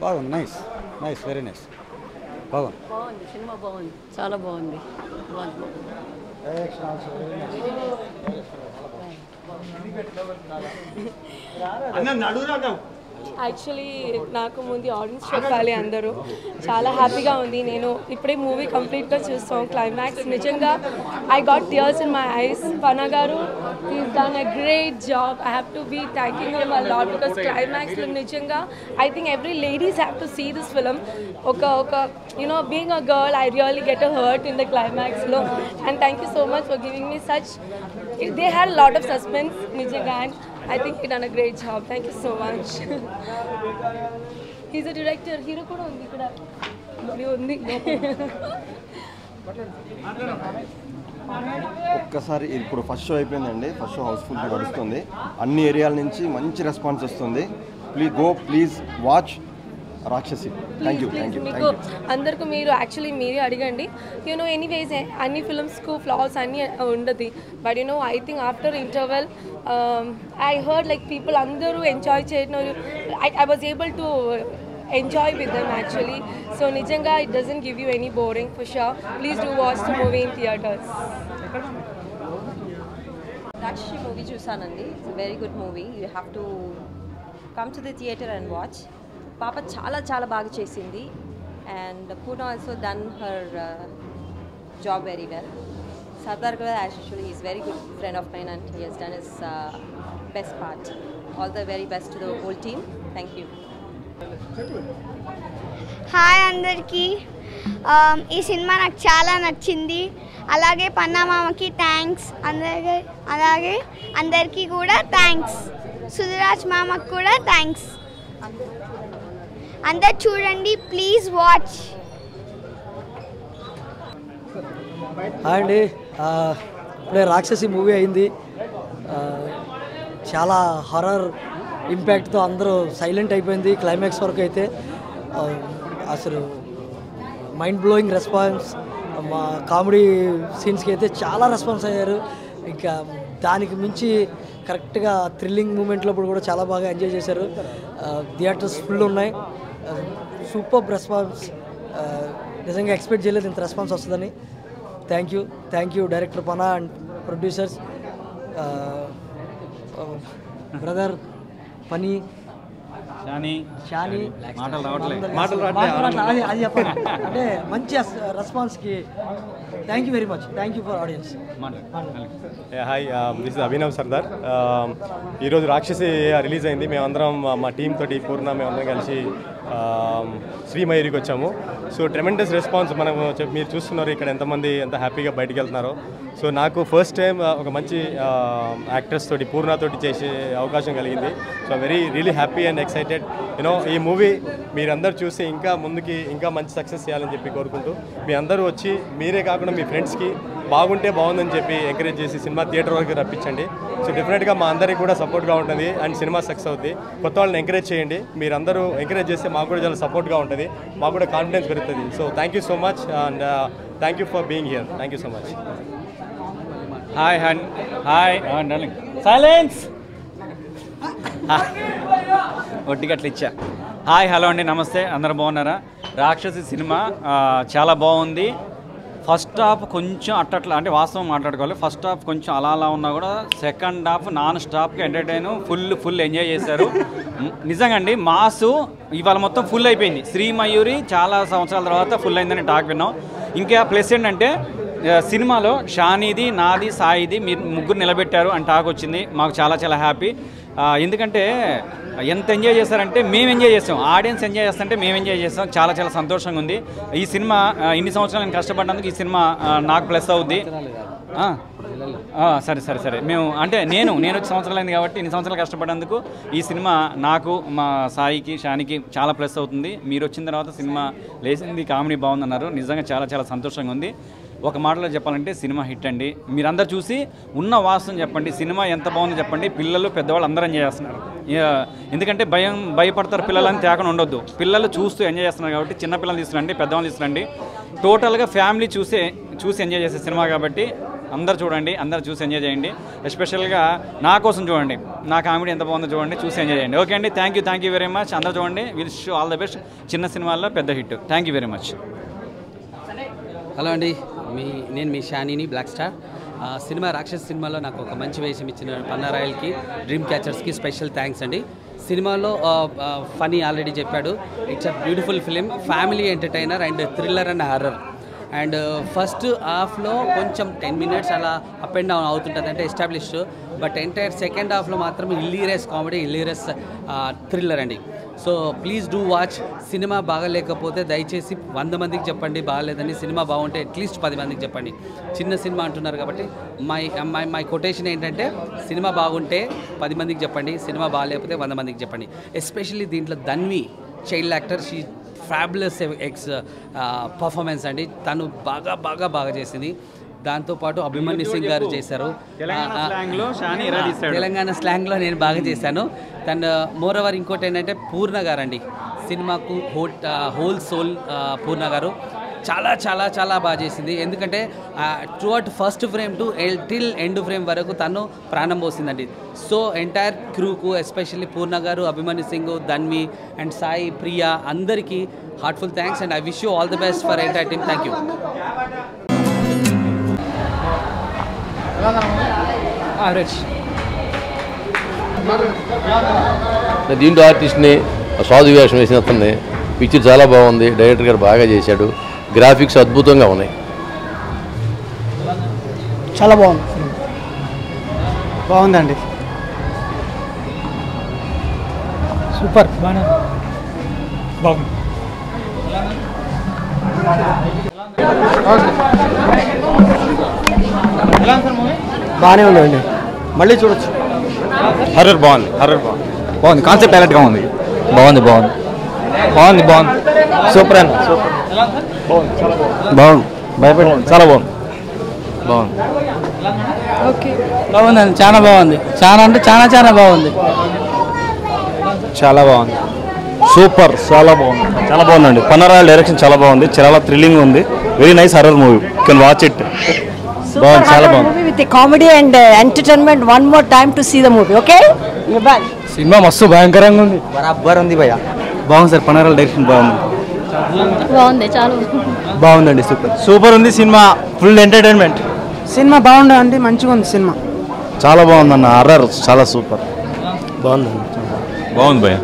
బాగుంది. Nice nice, very nice. బాగుంది. బాగుంది సినిమా, బాగుంది, చాలా బాగుంది. యాక్చువల్లీ నాకు ముందు ఆడియన్స్ చెప్పాలి, అందరూ చాలా హ్యాపీగా ఉంది. నేను ఇప్పుడే మూవీ కంప్లీట్గా చూస్తాం. క్లైమాక్స్ నిజంగా I got tears in my eyes. Pana garu is done a great job. I have to be thanking him a lot because క్లైమాక్స్లో నిజంగా I think every ladies have to see this film. ఒక you know being a girl I really get a hurt in the క్లైమాక్స్లో. And thank you so much for giving me such. They had lot of suspense నిజంగా. And I think he done a great job. Thank you so much. He's a director. Hero kuda undi ikkada. Undi. ఒక్కసారి ఇప్పుడు first show అయిపోయిందండి. First show హౌస్ఫుల్గా నడుస్తుంది. అన్ని ఏరియాల నుంచి మంచి response వస్తుంది. Please watch రాక్షసి. Thank you. మీకు అందరికీ మీరు యాక్చువల్లీ మీరే అడగండి. యూనో ఎనీవేస్ అన్ని ఫిల్మ్స్కు ఫ్లాస్ అన్నీ ఉండదు. But you know I think after interval I heard like people అందరూ ఎంజాయ్ చేయడం. I was able to enjoy with them actually. So nijanga it doesn't give you any boring for sure. Please do watch the movie in theaters. Rakshi movie chusanandi. It's a very good movie. You have to come to the theater and watch. Papa చాలా బాగా చేసింది. And Poona also done her job very well. Sardar Gaur actually is very good friend of mine and he has done his best part. All the very best to the whole team. Thank you. Hi అందరికీ. ఈ cinema నాకు చాలా నచ్చింది. అలాగే పన్నా మామకి thanks. అలాగే అందరికీ కూడా థ్యాంక్స్. సుధరాజ్ మామకి కూడా థ్యాంక్స్. అందరు చూడండి, ప్లీజ్ వాచ్. హాయ్ అండి. ఇప్పుడే రాక్షసి మూవీ అయింది. చాలా హర్రర్ ఇంపాక్ట్తో అందరూ సైలెంట్ అయిపోయింది. క్లైమాక్స్ వరకు అయితే అసలు మైండ్ బ్లోయింగ్ రెస్పాన్స్. మా కామెడీ సీన్స్కి అయితే చాలా రెస్పాన్స్ అయ్యారు. ఇంకా దానికి మించి కరెక్ట్గా థ్రిల్లింగ్ మూమెంట్లో కూడా చాలా బాగా ఎంజాయ్ చేశారు. థియేటర్స్ ఫుల్ ఉన్నాయి. Super response. నిజంగా ఎక్స్పెక్ట్ చేయలేదు ఇంత రెస్పాన్స్ వస్తుందని. Thank you director Pana and producers brother పని షాని. అది చెప్పండి. అంటే మంచి రెస్పాన్స్కి thank you very much. Thank you for audience. Hi, this is Abhinav Sardar. ఈరోజు రాక్షసి రిలీజ్ అయింది. మేమందరం మా టీమ్ తోటి పూర్ణ మేమందరం కలిసి శ్రీమయూరికి వచ్చాము. సో ట్రెమెండస్ రెస్పాన్స్ మీరు చూస్తున్నారు ఇక్కడ ఎంతమంది ఎంత హ్యాపీగా బయటికి వెళ్తున్నారో. సో నాకు ఫస్ట్ టైం ఒక మంచి యాక్ట్రెస్ తోటి పూర్ణతోటి చేసే అవకాశం కలిగింది. So really happy and excited. ఈ మూవీ మీరందరూ చూసి ఇంకా ముందుకి ఇంకా మంచి సక్సెస్ చేయాలని చెప్పి కోరుకుంటూ మీ అందరూ వచ్చి మీరే కాకుండా మీ ఫ్రెండ్స్కి బాగుంటే బాగుందని చెప్పి ఎంకరేజ్ చేసి సినిమా థియేటర్ వరకు రప్పించండి. సో డెఫినెట్గా మా అందరికీ కూడా సపోర్ట్గా ఉంటుంది అండ్ సినిమా సక్సెస్ అవుతుంది. కొత్త వాళ్ళని ఎంకరేజ్ చేయండి. మీరందరూ ఎంకరేజ్ చేస్తే మాకు కూడా చాలా సపోర్ట్గా ఉంటుంది, మాకు కూడా కాన్ఫిడెన్స్ పెరుగుతుంది. So thank you so much and thank you for being here. Thank you so much. Hi darling. Silence. ఒట్టిగట్లు ఇచ్చా. హాయ్, హలో అండి, నమస్తే, అందరూ బాగున్నారా? రాక్షసి సినిమా చాలా బాగుంది. ఫస్ట్ హాఫ్ కొంచెం అట్టట్లా అంటే వాస్తవం మాట్లాడుకోవాలి. ఫస్ట్ హాఫ్ కొంచెం అలా ఉన్నా కూడా సెకండ్ హాఫ్ నాన్ స్టాప్గా ఎంటర్టైన్ ఫుల్ ఎంజాయ్ చేశారు. నిజంగా అండి, మాసు ఇవాళ మొత్తం ఫుల్ అయిపోయింది. శ్రీమయూరి చాలా సంవత్సరాల తర్వాత ఫుల్ అయిందని టాక్ విన్నాం. ఇంకా ప్లస్ ఏంటంటే సినిమాలో షానీది, నాది, సాయిది మీరు ముగ్గురు నిలబెట్టారు అని టాక్ వచ్చింది. మాకు చాలా హ్యాపీ. ఎందుకంటే ఎంత ఎంజాయ్ చేస్తారంటే మేము ఎంజాయ్ చేస్తాం, ఆడియన్స్ ఎంజాయ్ చేస్తుంటే మేము ఎంజాయ్ చేస్తాం. చాలా సంతోషంగా ఉంది. ఈ సినిమా ఇన్ని సంవత్సరాలు నేను కష్టపడ్డందుకు ఈ సినిమా నాకు ప్లస్ అవుద్ది. సరే మేము అంటే నేను వచ్చి సంవత్సరాలు అయింది కాబట్టి ఇన్ని సంవత్సరాలు కష్టపడేందుకు ఈ సినిమా నాకు, మా సాయికి, షానికి చాలా ప్లస్ అవుతుంది. మీరు వచ్చిన తర్వాత సినిమా లేచింది, కామెడీ బాగుందన్నారు. నిజంగా చాలా సంతోషంగా ఉంది. ఒక మాటలో చెప్పాలంటే సినిమా హిట్ అండి. మీరందరూ చూసి ఉన్న వాస్తవం చెప్పండి, సినిమా ఎంత బాగుందో చెప్పండి. పిల్లలు పెద్దవాళ్ళు అందరూ ఎంజాయ్ చేస్తున్నారు. ఎందుకంటే భయపడతారు పిల్లలని తేకుండా ఉండొద్దు. పిల్లలు చూస్తూ ఎంజాయ్ చేస్తున్నారు కాబట్టి చిన్నపిల్లలు తీసుకురండి, పెద్దవాళ్ళు తీసుకురండి. టోటల్గా ఫ్యామిలీ చూసి ఎంజాయ్ చేసే సినిమా కాబట్టి అందరు చూడండి, అందరు చూసి ఎంజాయ్ చేయండి. ఎస్పెషల్గా నా కోసం చూడండి, నా కామెడీ ఎంత బాగుందో చూడండి, చూసి ఎంజాయ్ చేయండి. ఓకే అండి, థ్యాంక్ యూ వెరీ మచ్. అందరూ చూడండి. Will show all the best. చిన్న సినిమాల్లో పెద్ద hit. Thank you very much. Hello అండి, నేను మీ షానీని, బ్లాక్ స్టార్. సినిమా రాక్షస్ సినిమాలో నాకు ఒక మంచి వేషం ఇచ్చిన పన్నారాయల్కి, డ్రీమ్ క్యాచర్స్కి స్పెషల్ థ్యాంక్స్ అండి. సినిమాలో ఫనీ ఆల్రెడీ చెప్పాడు. It's a beautiful film, family entertainer and thriller and horror. And first హాఫ్లో కొంచెం 10 minutes అలా అప్ అండ్ డౌన్ అవుతుంటుంది, అంటే ఎస్టాబ్లిష్డ్. బట్ ఎంటైర్ సెకండ్ హాఫ్లో మాత్రం హిల్లీరియస్ కామెడీ, హిల్లీరియస్ థ్రిల్లర్ అండి. So please do watch. Cinema బాగాలేకపోతే దయచేసి 100 మందికి చెప్పండి బాగాలేదని, సినిమా బాగుంటే అట్లీస్ట్ 10 మందికి చెప్పండి. చిన్న సినిమా అంటున్నారు కాబట్టి మై కొటేషన్ ఏంటంటే, సినిమా బాగుంటే 10 మందికి చెప్పండి, సినిమా బాగాలేకపోతే 100 మందికి చెప్పండి. ఎస్పెషల్లీ దీంట్లో Dhanvi child actor, she fabulous performance అండి. తను బాగా చేసింది. దాంతోపాటు అభిమన్యు సింగ్ గారు చేశారు. తెలంగాణ స్లాంగ్లో నేను బాగా చేశాను. తను మోర్ ఓవర్ ఇంకోటి ఏంటంటే పూర్ణ గారు అండి, సినిమాకు హోల్ సోల్ పూర్ణ గారు చాలా బాగా చేసింది. ఎందుకంటే throughout first frame to till end frame వరకు తను ప్రాణం పోసిందండి. సో ఎంటైర్ క్రూకు, ఎస్పెషల్లీ పూర్ణ గారు, అభిమన్యు సింగ్, ధన్వి అండ్ సాయి, ప్రియా అందరికీ heartful thanks and I wish you all the best for entire team. Thank you. దీంట్లో ఆర్టిస్ట్ని సాధు వేషం వేసిన అతన్ని, పిక్చర్ చాలా బాగుంది, డైరెక్టర్ గారు బాగా చేశాడు, గ్రాఫిక్స్ అద్భుతంగా ఉన్నాయి, చాలా బాగుందండి. సూపర్, బాగుంది. బాగానే ఉందండి, మళ్ళీ చూడొచ్చు. హర్రర్ బాగుంది, కాన్సెప్ట్ హైలైట్గా ఉంది. బాగుంది సూపర్ అండి, బాగుంది, భయపడండి, చాలా బాగుంది. ఓకే, బాగుందండి, చాలా బాగుంది, చాలా బాగుంది, చాలా బాగుంది, సూపర్, చాలా బాగుందండి. పన్నారాయల్ డైరెక్షన్ చాలా బాగుంది, చాలా థ్రిల్లింగ్ ఉంది. Very nice horror movie, can watch it. బాగుంది, చాలా బాగుంది. With comedy and entertainment. One more time to see the movie. Okay, cinema మస్తు భయంకరంగా ఉంది, బరాబర్ ఉంది భయ్యా. బాగుంది సార్, పన్నారాయల్ డైరెక్షన్ బాగుంది, చాలా బాగుందండి, సూపర్ ఉంది సినిమా, ఫుల్ ఎంటర్టైన్మెంట్. సినిమా బాగుందండి, మంచిగా ఉంది సినిమా, చాలా బాగుందన్న, హర్రర్ చాలా సూపర్, బాగుంది భయ్యా.